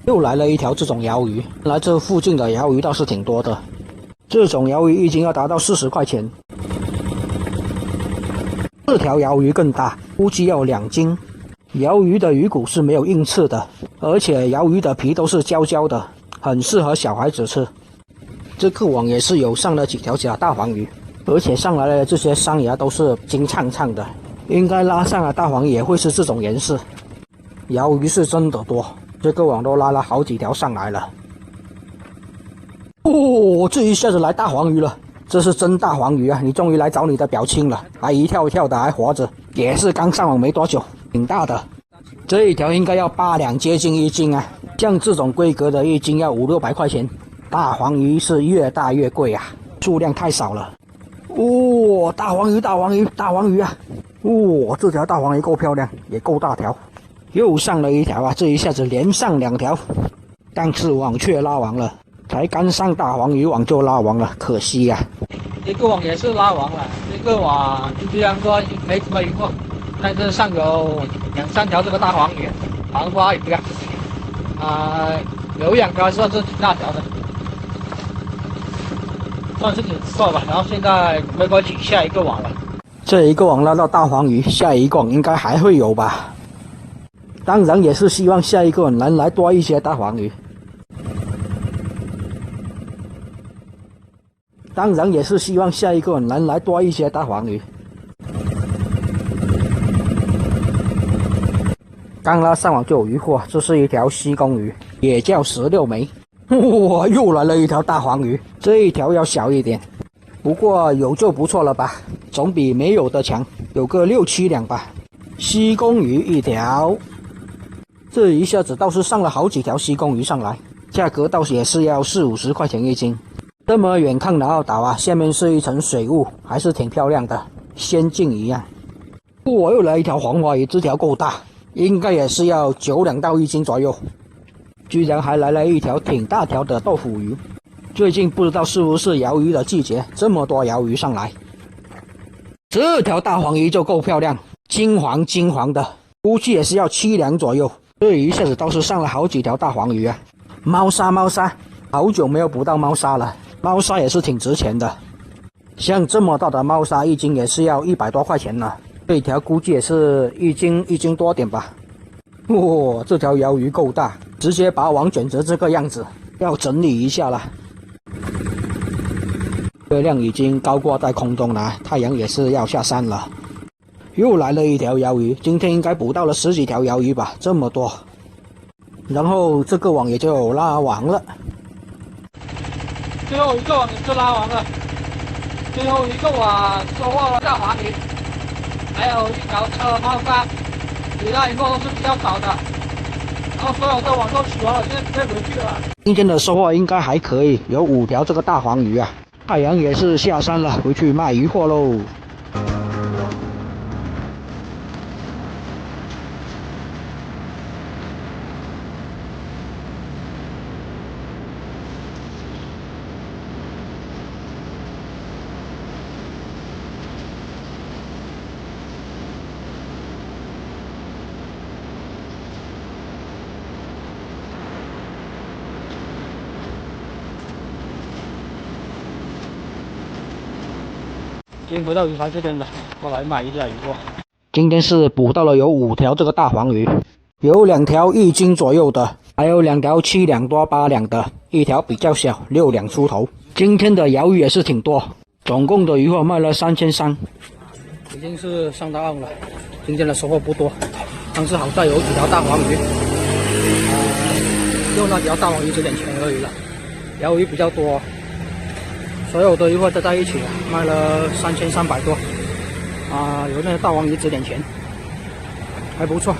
又来了一条这种鳐鱼，来这附近的鳐鱼倒是挺多的。这种鳐鱼一斤要达到40块钱。这条鳐鱼更大，估计要2斤。鳐鱼的鱼骨是没有硬刺的，而且鳐鱼的皮都是焦焦的，很适合小孩子吃。这个网也是有上了几条假大黄鱼，而且上来的这些山芽都是金灿灿的，应该拉上了大黄鱼也会是这种颜色。鳐鱼是真的多，这个网都拉了好几条上来了。哦，这一下子来大黄鱼了，这是真大黄鱼啊！你终于来找你的表亲了，还一跳一跳的，还活着，也是刚上网没多久，挺大的。这一条应该要8两，接近1斤啊！像这种规格的1斤要500、600块钱。大黄鱼是越大越贵啊，数量太少了。哦，大黄鱼，大黄鱼，大黄鱼啊！哦，这条大黄鱼够漂亮，也够大条。又上了一条啊，这一下子连上2条，但是网却拉完了。才刚上大黄鱼网就拉完了，可惜呀。这个网也是拉完了，这个网虽然说没什么鱼获，但是上有2、3条这个大黄鱼、黄花鱼啊，有2条算是挺大条的，算是挺不错吧。然后现在准备过去下一个网了。这一个网拉到大黄鱼，下一个网应该还会有吧？当然也是希望下一个能来多一些大黄鱼。当然也是希望下一个能来多一些大黄鱼。刚拉上网就有渔获，这是一条西公鱼，也叫16枚。哇，又来了一条大黄鱼，这一条要小一点，不过有就不错了吧，总比没有的强，有个6、7两吧。西公鱼一条，这一下子倒是上了好几条西公鱼上来，价格倒是也是要40、50块钱一斤。这么远看南澳岛啊，下面是一层水雾，还是挺漂亮的，仙境一样。哇，又来一条黄花鱼，这条够大，应该也是要9两到1斤左右。居然还来了一条挺大条的豆腐鱼，最近不知道是不是鳐鱼的季节，这么多鳐鱼上来。这条大黄鱼就够漂亮，金黄的，估计也是要7两左右。这一下子倒是上了好几条大黄鱼啊！猫砂，好久没有捕到猫砂了，猫砂也是挺值钱的，像这么大的猫砂一斤也是要100多块钱呢。这一条估计也是1斤多点吧。哇，这条鳐鱼够大，直接把网卷成这个样子，要整理一下了。月亮已经高挂在空中了，太阳也是要下山了。又来了一条鳐鱼，今天应该捕到了10几条鳐鱼吧，这么多。然后这个网也就拉完了，最后一个网也是拉完了，最后一个网收获了大黄鱼，还有一条车猫砂。其他鱼获都是比较少的，然后所有的网都取完了，现在回去了。今天的收获应该还可以，有5条这个大黄鱼啊。太阳也是下山了，回去卖鱼货喽。今天回到鱼塘这边了，过来买一下鱼货。今天是捕到了有5条这个大黄鱼，有2条1斤左右的，还有2条7两多8两的，一条比较小6两出头。今天的鳐鱼也是挺多，总共的鱼货卖了3300，已经是上到岸了。今天的收获不多，但是好在有几条大黄鱼，用那条大黄鱼值点钱而已了。鳐鱼比较多。所有的鱼货加在一起卖了3300多，有那个大黄鱼值点钱，还不错。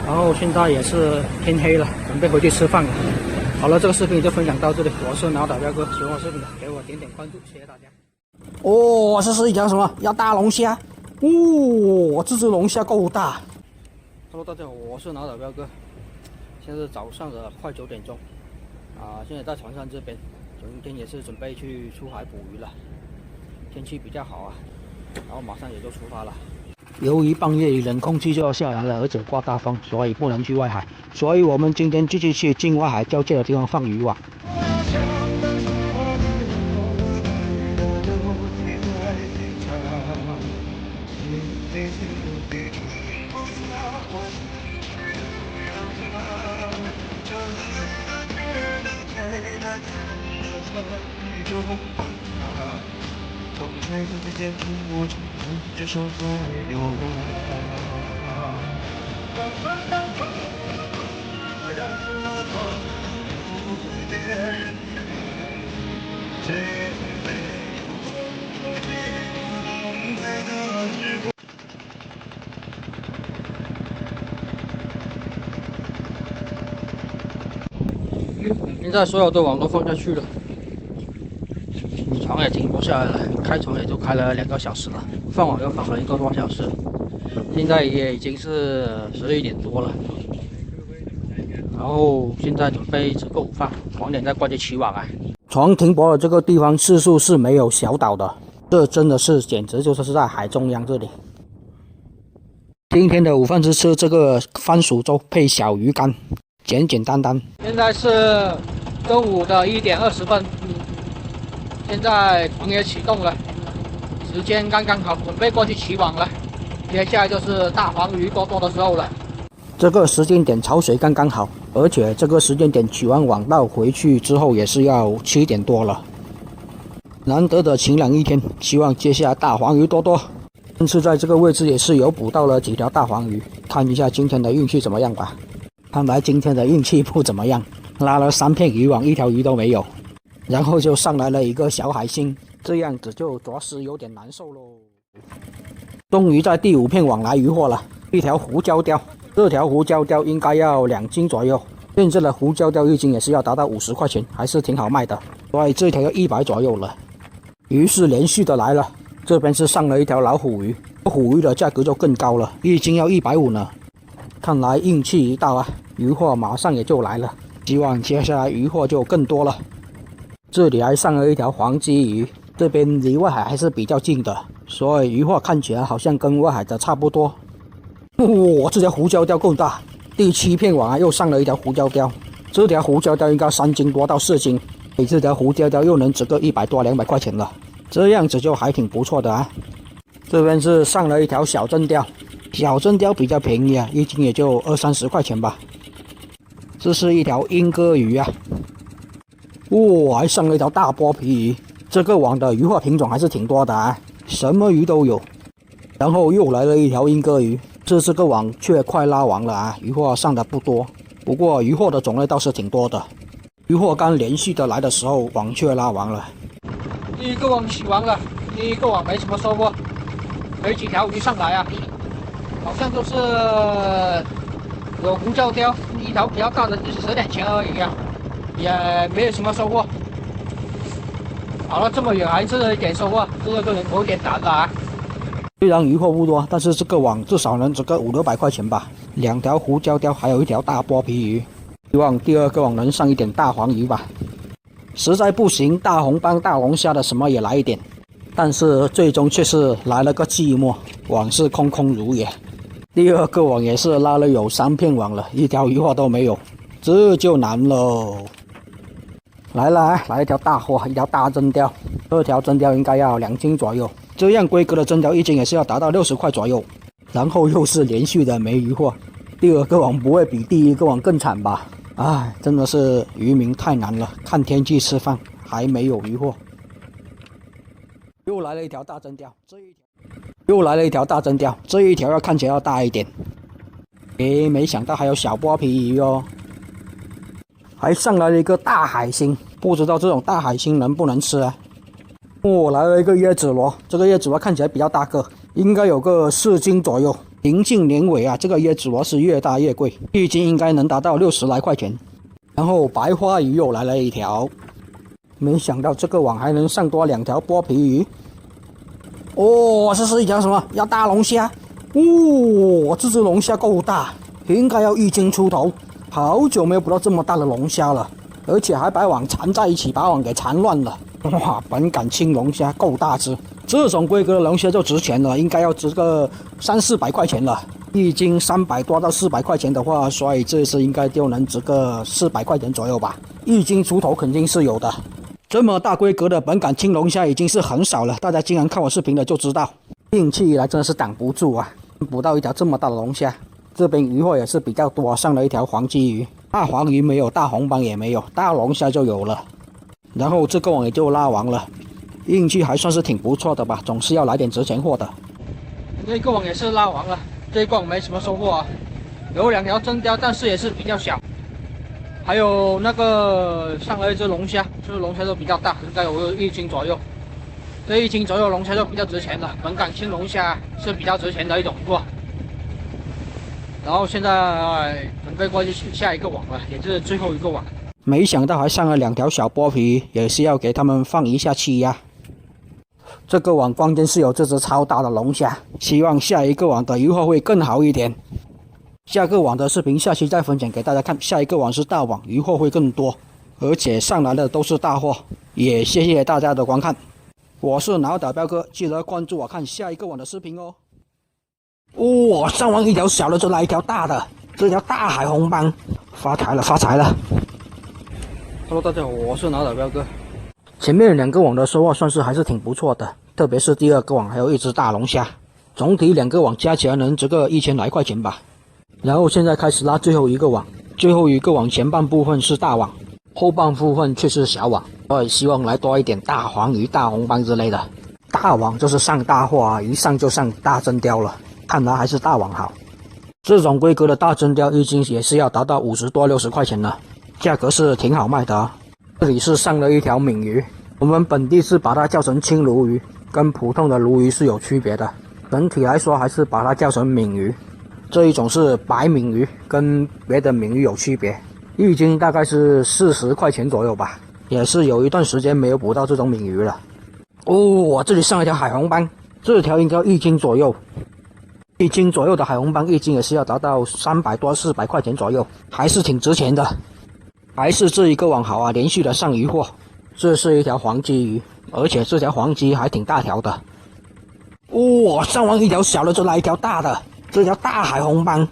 然后现在也是天黑了，准备回去吃饭了。好了，这个视频就分享到这里，我是脑岛彪哥，喜欢我视频的给我点关注，谢谢大家。哦，这是一条什么？要大龙虾。哦，这只龙虾够大。Hello， 大家好，我是脑岛彪哥，现在是早上的快9点钟，现在在船上这边。今天也是准备去出海捕鱼了，天气比较好啊，然后马上也就出发了。由于半夜冷空气就要下来了，而且刮大风，所以不能去外海，所以我们今天继续去近外海交界的地方放鱼网。现在所有的网都放下去了，船也停泊下来了，开船也就开了2个小时了，放网又放了1个多小时，现在也已经是11点多了，然后现在准备吃个午饭，晚点再过去起网啊。船停泊的这个地方次数是没有小岛的，这真的是简直就是在海中央这里。今天的午饭是吃这个番薯粥配小鱼干，简简单单。现在是中午的1点20分，现在船也启动了，时间刚刚好，准备过去起网了。接下来就是大黄鱼多多的时候了。这个时间点潮水刚刚好，而且这个时间点起完网到回去之后也是要7点多了。难得的晴朗一天，希望接下来大黄鱼多多。这次在这个位置也是有捕到了几条大黄鱼，看一下今天的运气怎么样吧。看来今天的运气不怎么样，拉了3片渔网，1条鱼都没有。然后就上来了一个小海星，这样子就着实有点难受喽。终于在第5片网来渔获了，一条胡椒鲷。这条胡椒鲷应该要2斤左右，现在的胡椒鲷1斤也是要达到50块钱，还是挺好卖的。所以这条要100左右了。鱼是连续的来了，这边是上了一条老虎鱼，虎鱼的价格就更高了，1斤要150呢。看来运气一到啊，鱼货马上也就来了，希望接下来鱼货就更多了。这里还上了一条黄鲫鱼，这边离外海还是比较近的，所以鱼货看起来好像跟外海的差不多。哇，这条胡椒鲷够大！第7片网啊，又上了一条胡椒鲷，这条胡椒鲷应该3斤多到4斤，这条胡椒鲷又能值个100多200块钱了，这样子就还挺不错的啊。这边是上了一条小真鲷，小真鲷比较便宜啊，1斤也就20-30块钱吧。这是一条莺歌鱼啊，哇，还上了一条大剥皮鱼。这个网的鱼货品种还是挺多的啊，什么鱼都有。然后又来了一条莺歌鱼，这个网却快拉完了啊，鱼货上的不多，不过鱼货的种类倒是挺多的。鱼货刚连续的来的时候，网却拉完了。第1个网洗完了，第1个网没什么收获，没几条鱼上来啊，好像都是有胡椒鲷，一条比较大的就是值点钱而已啊，也没有什么收获。跑了这么远还是一点收获，这个有点胆了啊。虽然鱼货不多，但是这个网至少能值个500-600块钱吧。2条胡椒鲷，还有1条大剥皮鱼，希望第2个网能上一点大黄鱼吧。实在不行，大红斑、大龙虾的什么也来一点。但是最终却是来了个寂寞，网是空空如也。第2个网也是拉了有3片网了，1条鱼货都没有，这就难喽。来一条大货，一条大真鲷，这条真鲷应该要2斤左右，这样规格的真鲷1斤也是要达到60块左右。然后又是连续的没鱼货，第2个网不会比第1个网更惨吧？唉，真的是渔民太难了，看天气吃饭，还没有鱼货。又来了一条大真鲷，又来了一条大真鲷，这一条要看起来要大一点。没想到还有小剥皮鱼哦。还上来了一个大海星，不知道这种大海星能不能吃啊？来了一个椰子螺，这个椰子螺看起来比较大个，应该有个4斤左右。临近年尾啊，这个椰子螺是越大越贵，1斤应该能达到60来块钱。然后白花鱼又来了一条，没想到这个网还能上多2条剥皮鱼。这是一条什么？要大龙虾。这只龙虾够大，应该要1斤出头。好久没有捕到这么大的龙虾了，而且还把网缠在一起，把网给缠乱了。哇，本港青龙虾够大只，这种规格的龙虾就值钱了，应该要值个300-400块钱了。1斤300多到400块钱的话，所以这次应该就能值个400块钱左右吧。1斤出头肯定是有的。这么大规格的本港青龙虾已经是很少了，大家经常看我视频的就知道。运气一来真的是挡不住啊，捕到一条这么大的龙虾。这边鱼货也是比较多，上了一条黄鲫鱼，大黄鱼没有，大红斑也没有，大龙虾就有了。然后这个网也就拉完了，运气还算是挺不错的吧，总是要来点值钱货的。这个网也是拉完了，这个网没什么收获啊，有2条真鲷，但是也是比较小。还有那个上了一只龙虾，这个龙虾都比较大，应该有1斤左右。这1斤左右龙虾就比较值钱了，本港青龙虾是比较值钱的一种货。然后现在准备过去下一个网了，也就是最后一个网。没想到还上了2条小剥皮，也是要给他们放一下气压。这个网关键是有这只超大的龙虾，希望下一个网的鱼货会更好一点。下个网的视频下期再分享给大家看，下一个网是大网，鱼货会更多，而且上来的都是大货。也谢谢大家的观看，我是脑岛彪哥，记得关注我看下一个网的视频哦。上完一条小的就来一条大的，这条大海红斑，发财了发财了。Hello， 大家好，我是脑岛彪哥。前面2个网的收获算是还是挺不错的，特别是第2个网还有一只大龙虾，总体2个网加起来能值个1000来块钱吧。然后现在开始拉最后一个网，最后一个网前半部分是大网，后半部分却是小网，我也希望来多一点大黄鱼、大红斑之类的。大网就是上大货啊，一上就上大真鲷了，看来还是大网好。这种规格的大真鲷一斤也是要达到50多60块钱呢，价格是挺好卖的啊。这里是上了一条闽鱼，我们本地是把它叫成青鲈鱼，跟普通的鲈鱼是有区别的，整体来说还是把它叫成闽鱼。这一种是白闽鱼，跟别的闽鱼有区别，一斤大概是40块钱左右吧，也是有一段时间没有捕到这种闽鱼了。哦，这里上了一条海红斑，这条应该1斤左右，1斤左右的海红斑，1斤也是要达到300多400块钱左右，还是挺值钱的。还是这一个网好啊，连续的上鱼货。这是一条黄鲫鱼，而且这条黄鲫还挺大条的。哇，上完一条小的，就来一条大的，这条大海红斑，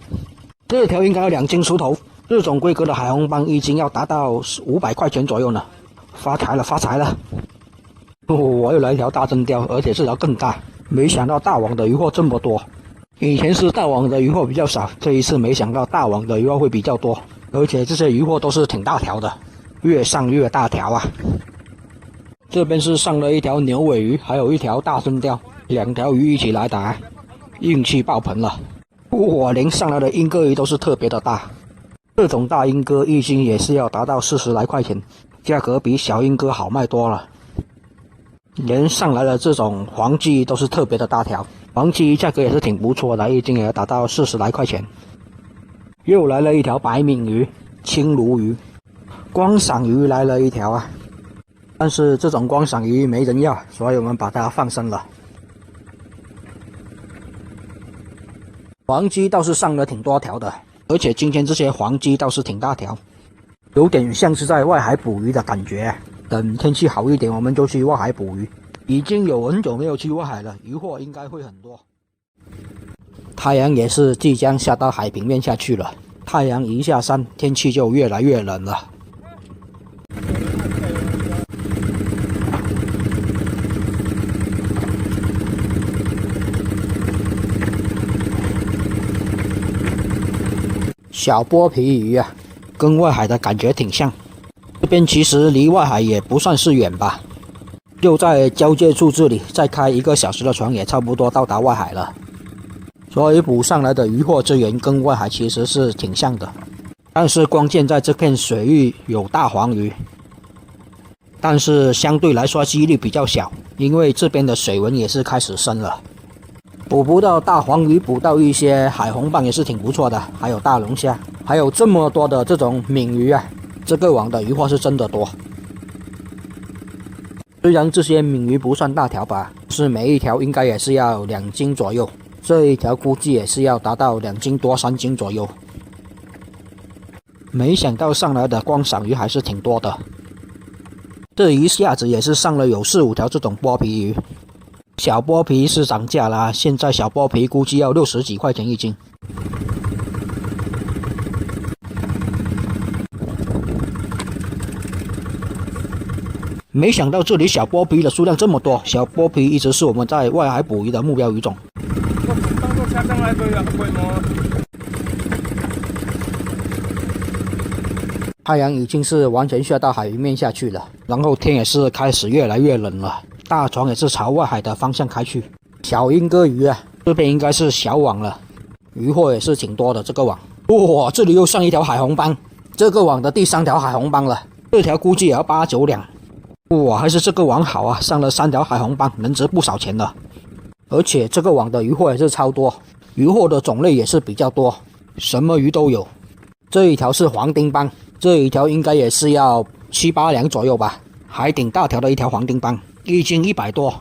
这条应该要2斤出头。这种规格的海红斑1斤要达到500块钱左右呢，发财了，发财了！哦，我又来一条大真鲷，而且这条更大。没想到大网的鱼货这么多，以前是大网的鱼货比较少，这一次没想到大网的鱼货会比较多，而且这些鱼货都是挺大条的，越上越大条啊。这边是上了一条牛尾鱼，还有一条大真鲷，2条鱼一起来打，运气爆棚了。哇，连上来的英哥鱼都是特别的大，这种大英哥1斤也是要达到40来块钱，价格比小英哥好卖多了。连上来的这种黄鲫都是特别的大条，黄鲫价格也是挺不错的，1斤也要达到40来块钱。又来了一条白闽鱼、青鲈鱼，观赏鱼来了一条啊，但是这种观赏鱼没人要，所以我们把它放生了。黄鲫倒是上了挺多条的，而且今天这些黄鲫倒是挺大条，有点像是在外海捕鱼的感觉。等天气好一点，我们就去外海捕鱼。已经有很久没有去外海了，鱼货应该会很多。太阳也是即将下到海平面下去了，太阳一下山，天气就越来越冷了。小剥皮鱼啊，跟外海的感觉挺像。这边其实离外海也不算是远吧，就在交界处这里，再开1个小时的船也差不多到达外海了。所以捕上来的鱼货资源跟外海其实是挺像的，但是关键在这片水域有大黄鱼，但是相对来说几率比较小，因为这边的水温也是开始升了。捕不到大黄鱼，捕到一些海红斑也是挺不错的，还有大龙虾，还有这么多的这种闽鱼啊，这个网的鱼货是真的多。虽然这些闽鱼不算大条吧，是每一条应该也是要2斤左右，这一条估计也是要达到2斤多3斤左右。没想到上来的观赏鱼还是挺多的，这一下子也是上了有4、5条这种剥皮鱼。小剥皮是涨价啦，现在小剥皮估计要60几块钱1斤。没想到这里小剥皮的数量这么多，小剥皮一直是我们在外海捕鱼的目标鱼种。太阳已经是完全下到海平面下去了，然后天也是开始越来越冷了，大船也是朝外海的方向开去。小英哥鱼啊，这边应该是小网了，鱼货也是挺多的这个网。哇，这里又上一条海红斑，这个网的第3条海红斑了，这条估计也要8、9两。哇，还是这个网好啊，上了3条海红斑，能值不少钱的。而且这个网的鱼货也是超多，鱼货的种类也是比较多，什么鱼都有。这一条是黄丁斑，这一条应该也是要7、8两左右吧，还挺大条的一条黄丁斑，1斤100多。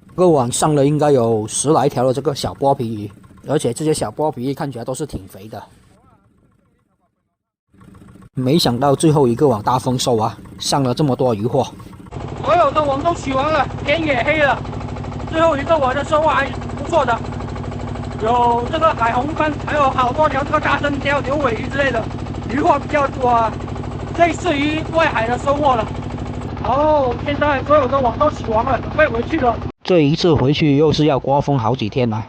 这个网上了应该有10来条的这个小剥皮鱼，而且这些小剥皮鱼看起来都是挺肥的。没想到最后一个网大丰收啊，上了这么多鱼货。所有的网都取完了，天也黑了，最后一个网的收获还不错的，有这个海红斑，还有好多条这个大真鲷、牛尾鱼之类的，鱼货比较多啊，类似于外海的收获了。好，现在所有的网都取完了，准备回去了。这一次回去又是要刮风好几天了。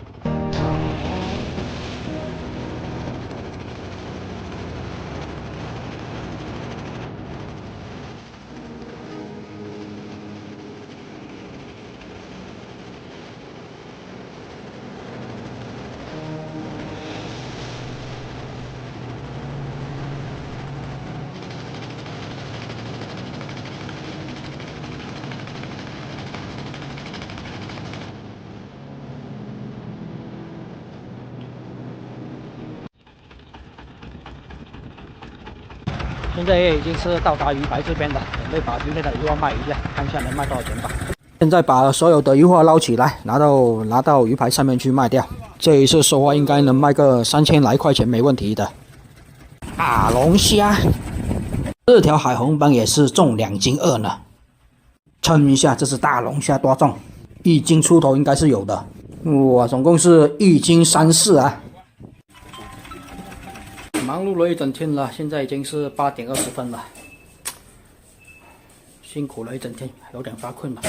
现在也已经是到达鱼排这边了，准备把今天的鱼货卖一下，看一下能卖多少钱吧。现在把所有的鱼货捞起来，拿到鱼排上面去卖掉。这一次收获应该能卖个3000来块钱没问题的。大龙虾，这条海红斑也是重2斤2呢。称一下，这是大龙虾多重？1斤出头应该是有的。哇，总共是1斤3、4啊。忙碌了一整天了，现在已经是8点20分了，辛苦了一整天，有点发困了。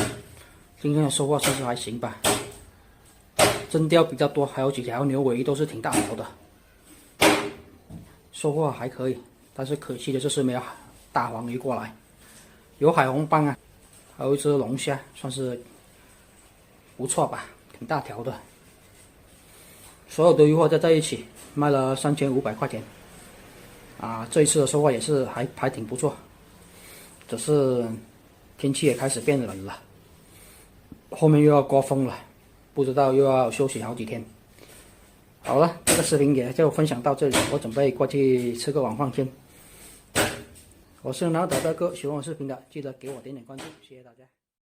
今天的收获算是还行吧，真鲷比较多，还有几条牛尾鱼都是挺大条的，收获还可以。但是可惜的就是没有大黄鱼过来，有海红斑啊，还有一只龙虾，算是不错吧，挺大条的。所有的鱼货加在一起卖了3500块钱。这一次的收获也是还挺不错，只是天气也开始变冷了，后面又要刮风了，不知道又要休息好几天。好了，这个视频也就分享到这里，我准备过去吃个晚饭先。我是脑岛大哥，喜欢我视频的记得给我点关注，谢谢大家。